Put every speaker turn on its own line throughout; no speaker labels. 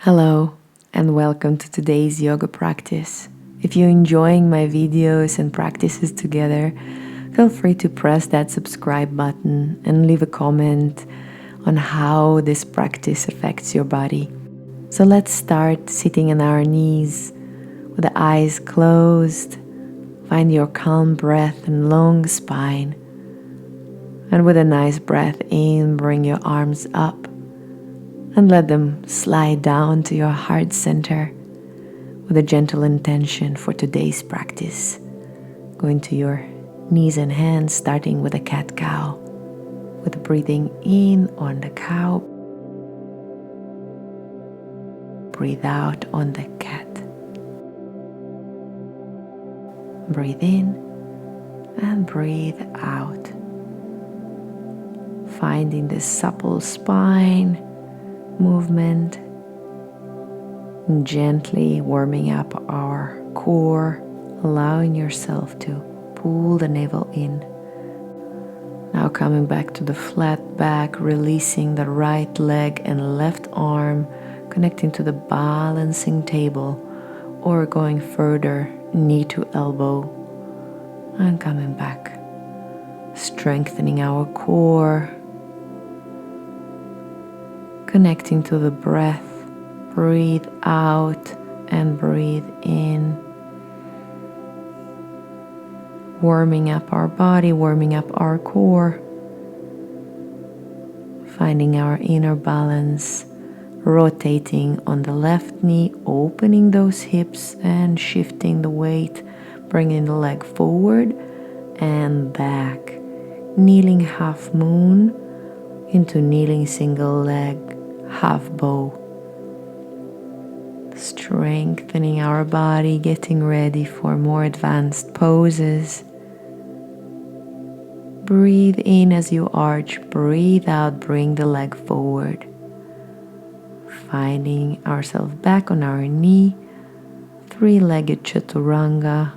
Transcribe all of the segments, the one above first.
Hello and welcome to today's yoga practice. If you're enjoying my videos and practices together, feel free to press that subscribe button and leave a comment on how this practice affects your body. So let's start sitting on our knees with the eyes closed. Find your calm breath and long spine. And with a nice breath in, bring your arms up and let them slide down to your heart center with a gentle intention for today's practice. Going to your knees and hands, starting with a cat-cow, with breathing in on the cow, breathe out on the cat. Breathe in and breathe out. Finding the supple spine movement, gently warming up our core, allowing yourself to pull the navel in. Now coming back to the flat back, releasing the right leg and left arm, connecting to the balancing table, or going further, knee to elbow, and coming back, strengthening our core, connecting to the breath. Breathe out and breathe in. Warming up our body, warming up our core. Finding our inner balance. Rotating on the left knee, opening those hips and shifting the weight. Bringing the leg forward and back. Kneeling half moon into kneeling single leg, half bow. Strengthening our body, getting ready for more advanced poses. Breathe in as you arch, breathe out, bring the leg forward. Finding ourselves back on our knee, three-legged chaturanga.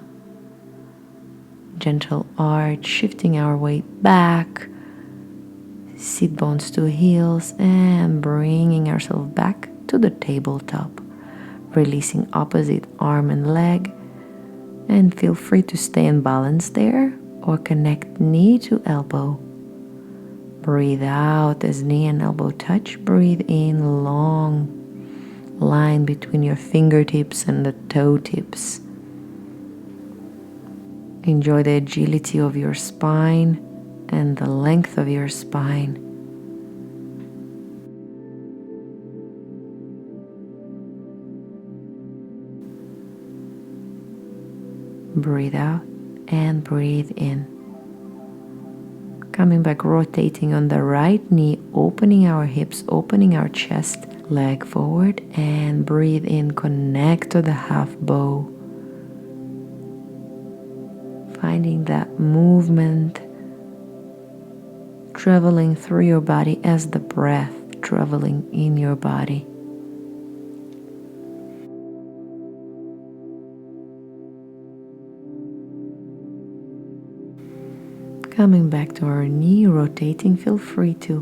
Gentle arch, shifting our weight back. Sit bones to heels and bringing ourselves back to the tabletop. Releasing opposite arm and leg, and feel free to stay in balance there or connect knee to elbow. Breathe out as knee and elbow touch. Breathe in, long line between your fingertips and the toe tips. Enjoy the agility of your spine and the length of your spine. Breathe out and breathe in. Coming back, rotating on the right knee, opening our hips, opening our chest, leg forward, and breathe in, connect to the half bow. Finding that movement traveling through your body as the breath traveling in your body. Coming back to our knee, rotating, feel free to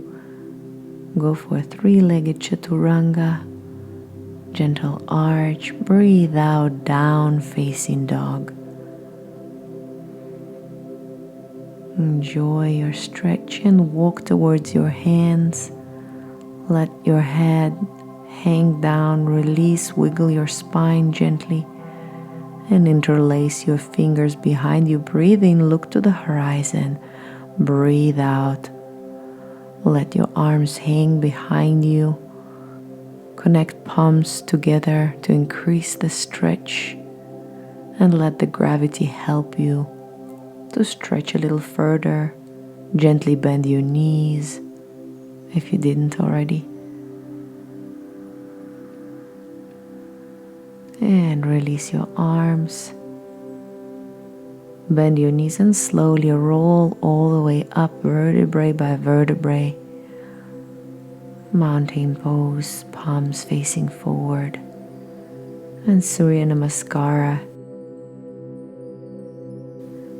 go for a three-legged chaturanga. Gentle arch, breathe out, down facing dog. Enjoy your stretch and walk towards your hands. Let your head hang down, release, wiggle your spine gently, and interlace your fingers behind you. Breathe in, look to the horizon. Breathe out. Let your arms hang behind you. Connect palms together to increase the stretch, and let the gravity help you to stretch a little further. Gently bend your knees if you didn't already. And release your arms. Bend your knees and slowly roll all the way up, vertebrae by vertebrae. Mountain pose, palms facing forward. And Surya Namaskara.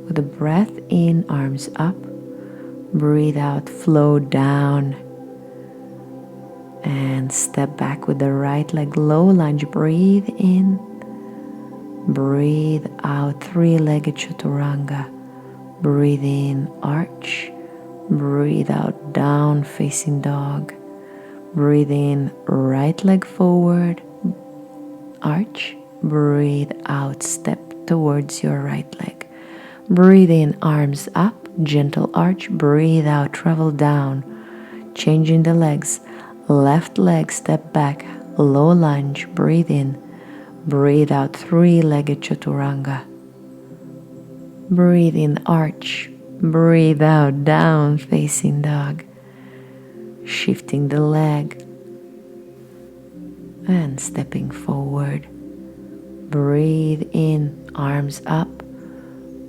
With a breath in, arms up. Breathe out, flow down. And step back with the right leg, low lunge. Breathe in, breathe out, three-legged chaturanga. Breathe in, arch. Breathe out, down facing dog. Breathe in, right leg forward, arch. Breathe out, step towards your right leg. Breathe in, arms up, gentle arch. Breathe out, travel down, changing the legs. Left leg, step back, low lunge. Breathe in, breathe out, three-legged chaturanga. Breathe in, arch. Breathe out, down facing dog. Shifting the leg and stepping forward. Breathe in, arms up.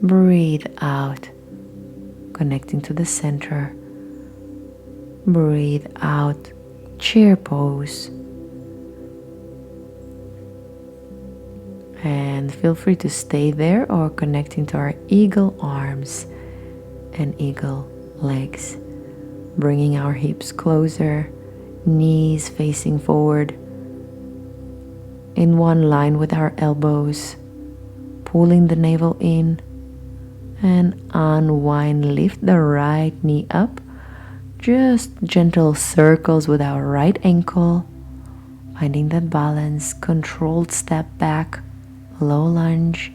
Breathe out, connecting to the center. Breathe out, chair pose. And feel free to stay there or connecting to our eagle arms and eagle legs. Bringing our hips closer, knees facing forward in one line with our elbows, pulling the navel in and unwind. Lift the right knee up, just gentle circles with our right ankle, finding that balance. Controlled step back, low lunge,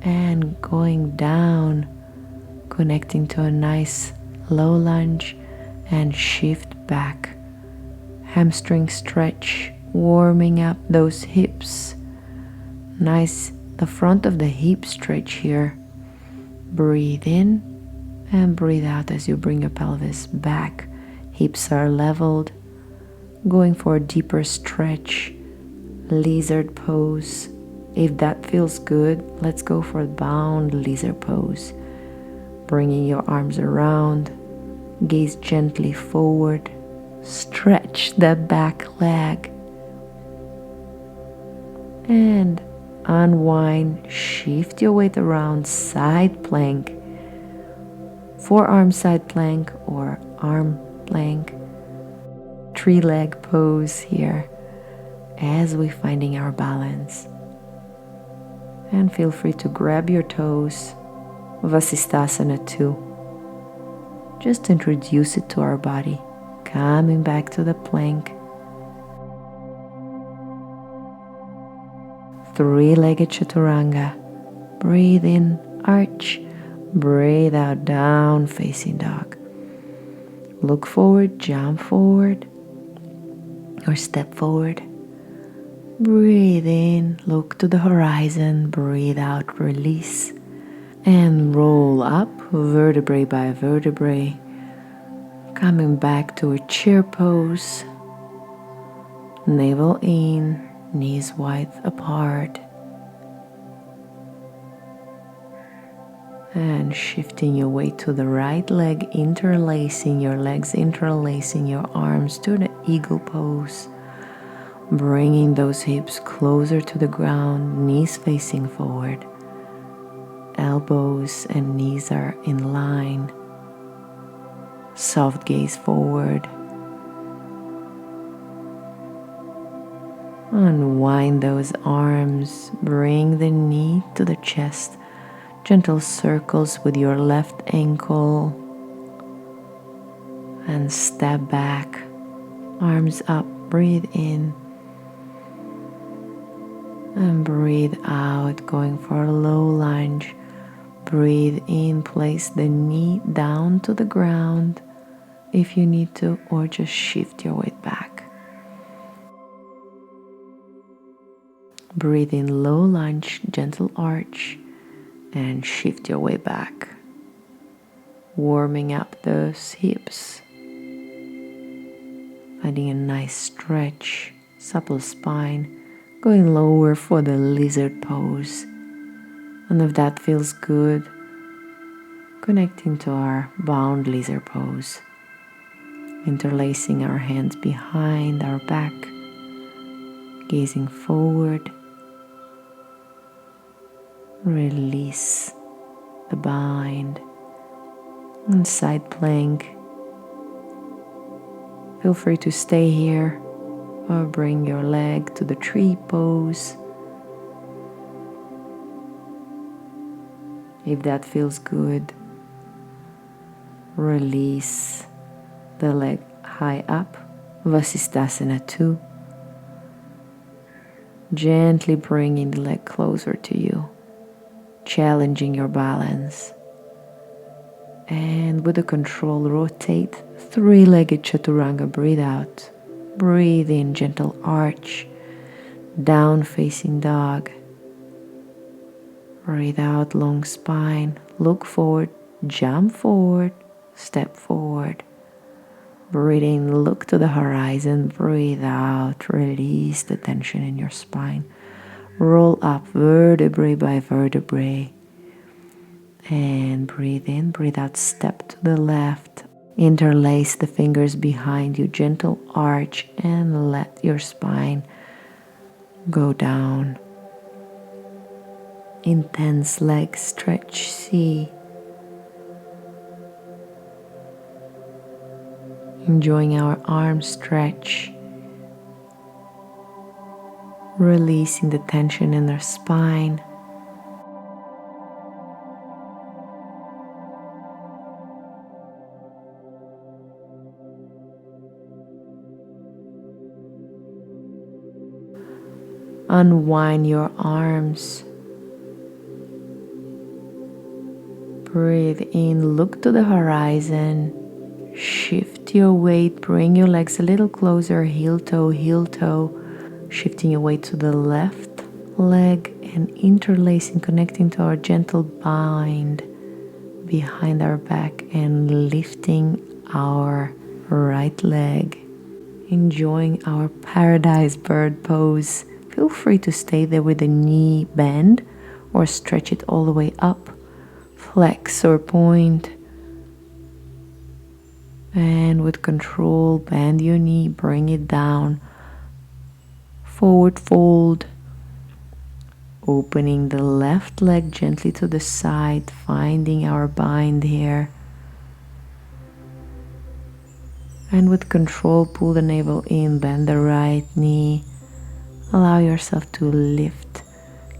and going down, connecting to a nice low lunge and shift back. Hamstring stretch, warming up those hips. Nice, the front of the hip stretch here. Breathe in and breathe out as you bring your pelvis back. Hips are leveled. Going for a deeper stretch, lizard pose. If that feels good, let's go for a bound lizard pose. Bringing your arms around, gaze gently forward, stretch that back leg, and unwind, shift your weight around, side plank, forearm side plank or arm plank, three-leg pose here as we're finding our balance. And feel free to grab your toes, Vasisthasana 2. Just introduce it to our body, coming back to the plank. Three-legged chaturanga. Breathe in, arch. Breathe out, down facing dog. Look forward, jump forward, or step forward. Breathe in, look to the horizon. Breathe out, release. And roll up, vertebrae by vertebrae. Coming back to a chair pose. Navel in, knees wide apart. And shifting your weight to the right leg, interlacing your legs, interlacing your arms to the eagle pose. Bringing those hips closer to the ground, knees facing forward. Elbows and knees are in line. Soft gaze forward. Unwind those arms. Bring the knee to the chest. Gentle circles with your left ankle. And step back. Arms up. Breathe in. And breathe out, going for a low lunge. Breathe in, place the knee down to the ground if you need to, or just shift your weight back. Breathe in, low lunge, gentle arch, and shift your way back. Warming up those hips. Finding a nice stretch, supple spine. Going lower for the lizard pose. And if that feels good, connecting to our bound lizard pose. Interlacing our hands behind our back. Gazing forward. Release the bind. And side plank. Feel free to stay here or bring your leg to the tree pose. If that feels good, release the leg high up, Vasisthasana 2. Gently bringing the leg closer to you, challenging your balance. And with the control, rotate three-legged chaturanga. Breathe out. Breathe in, gentle arch, down facing dog. Breathe out, long spine. Look forward, jump forward, step forward. Breathe in, look to the horizon. Breathe out, release the tension in your spine. Roll up vertebrae by vertebrae. And breathe in, breathe out, step to the left. Interlace the fingers behind you, gentle arch, and let your spine go down. Intense leg stretch, C. Enjoying our arm stretch. Releasing the tension in our spine. Unwind your arms. Breathe in, look to the horizon. Shift your weight, bring your legs a little closer, heel toe, shifting your weight to the left leg and interlacing, connecting to our gentle bind behind our back and lifting our right leg. Enjoying our paradise bird pose. Feel free to stay there with the knee bend or stretch it all the way up. Flex or point. And with control, bend your knee, bring it down. Forward fold. Opening the left leg gently to the side, finding our bind here. And with control, pull the navel in, bend the right knee. Allow yourself to lift.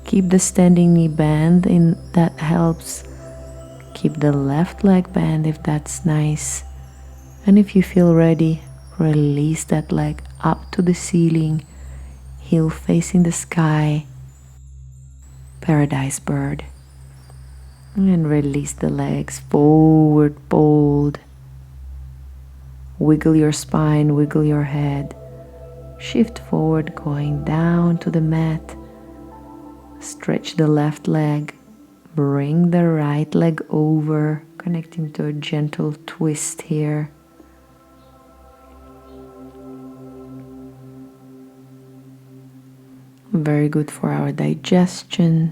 Keep the standing knee bend, and that helps. Keep the left leg bent if that's nice. And if you feel ready, release that leg up to the ceiling, heel facing the sky, paradise bird. And release the legs, forward fold. Wiggle your spine, wiggle your head. Shift forward, going down to the mat. Stretch the left leg. Bring the right leg over, connecting to a gentle twist here. Very good for our digestion.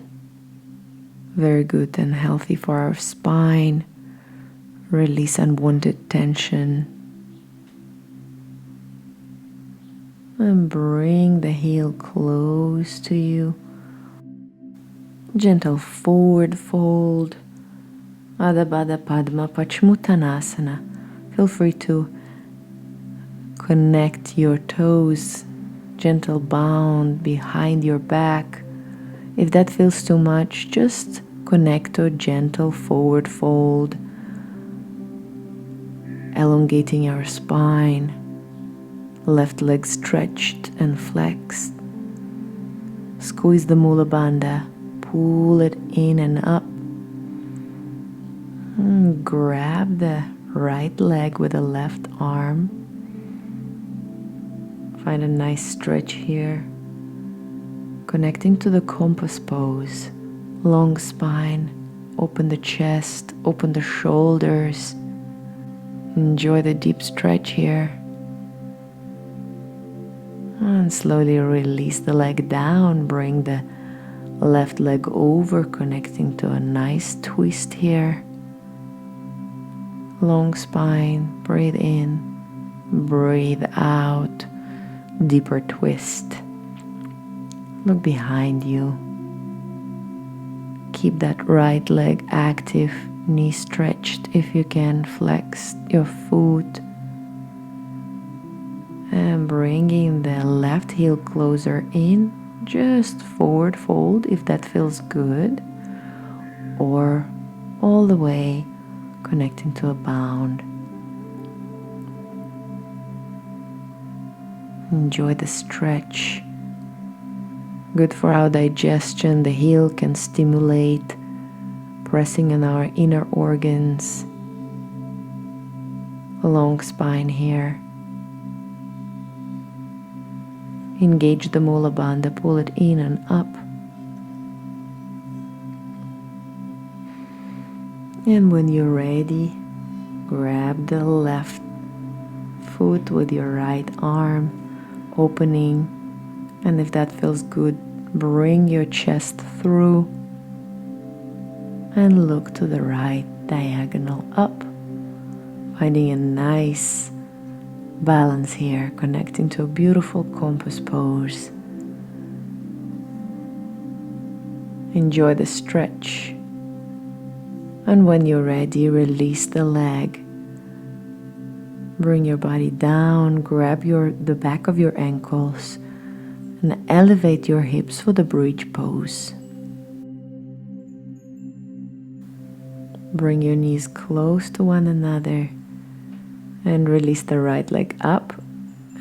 Very good and healthy for our spine. Release unwanted tension. And bring the heel close to you. Gentle forward fold. Adha Baddha Padma Paschimottanasana. Feel free to connect your toes. Gentle bound behind your back. If that feels too much, just connect to a gentle forward fold. Elongating our spine. Left leg stretched and flexed. Squeeze the Mula Bandha. Pull it in and up. And grab the right leg with the left arm. Find a nice stretch here. Connecting to the compass pose. Long spine. Open the chest. Open the shoulders. Enjoy the deep stretch here. And slowly release the leg down. Bring the left leg over, connecting to a nice twist here. Long spine. Breathe in. Breathe out. Deeper twist. Look behind you. Keep that right leg active. Knee stretched if you can. Flex your foot. And bringing the left heel closer in, just forward fold if that feels good, or all the way connecting to a bound. Enjoy the stretch. Good for our digestion. The heel can stimulate, pressing on our inner organs. Long spine here. Engage the Mula Bandha, pull it in and up. And when you're ready, grab the left foot with your right arm, opening. And if that feels good, bring your chest through and look to the right, diagonal up, finding a nice balance here, connecting to a beautiful compass pose. Enjoy the stretch. And when you're ready, release the leg. Bring your body down, grab the back of your ankles, and elevate your hips for the bridge pose. Bring your knees close to one another and release the right leg up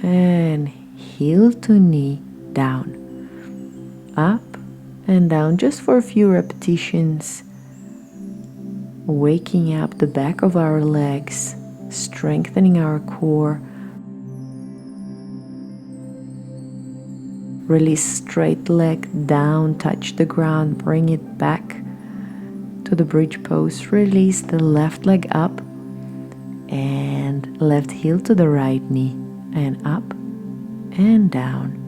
and heel to knee down. Up and down just for a few repetitions. Waking up the back of our legs, strengthening our core. Release straight leg down, touch the ground, bring it back to the bridge pose. Release the left leg up and left heel to the right knee and up and down.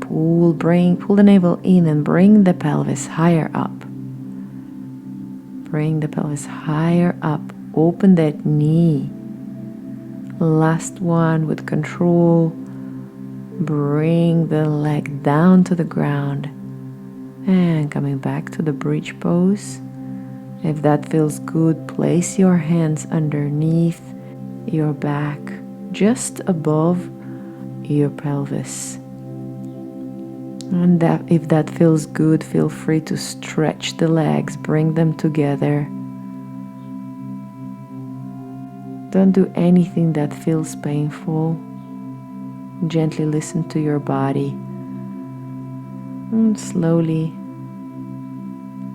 Pull the navel in and bring the pelvis higher up. Bring the pelvis higher up. Open that knee. Last one with control. Bring the leg down to the ground and coming back to the bridge pose. If that feels good, place your hands underneath your back, just above your pelvis. And if that feels good, feel free to stretch the legs, bring them together. Don't do anything that feels painful. Gently listen to your body. And slowly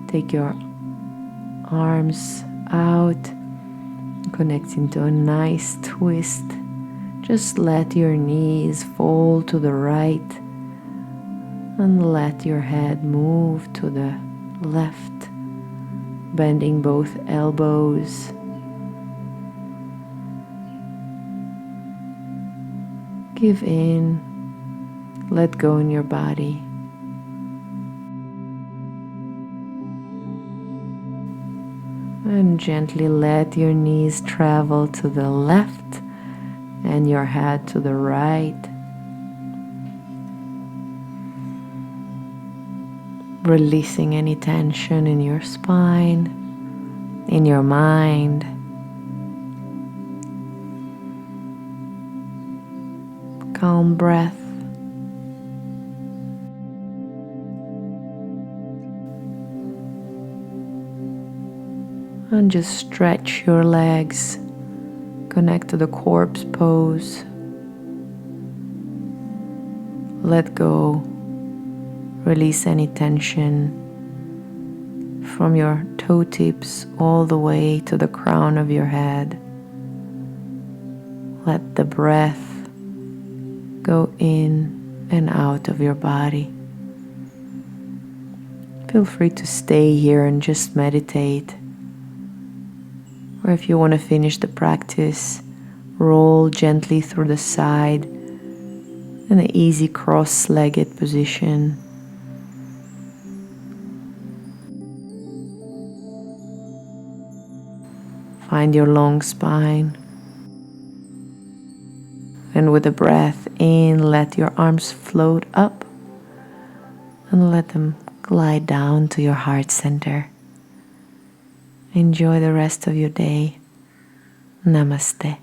take your arms out, connecting to a nice twist. Just let your knees fall to the right and let your head move to the left, bending both elbows. Give in, let go in your body. And gently let your knees travel to the left and your head to the right. Releasing any tension in your spine, in your mind. Calm breath. And just stretch your legs. Connect to the corpse pose. Let go. Release any tension from your toe tips all the way to the crown of your head. Let the breath go in and out of your body. Feel free to stay here and just meditate. Or if you want to finish the practice, roll gently through the side in an easy cross-legged position. Find your long spine. And with the breath in, let your arms float up and let them glide down to your heart center. Enjoy the rest of your day. Namaste.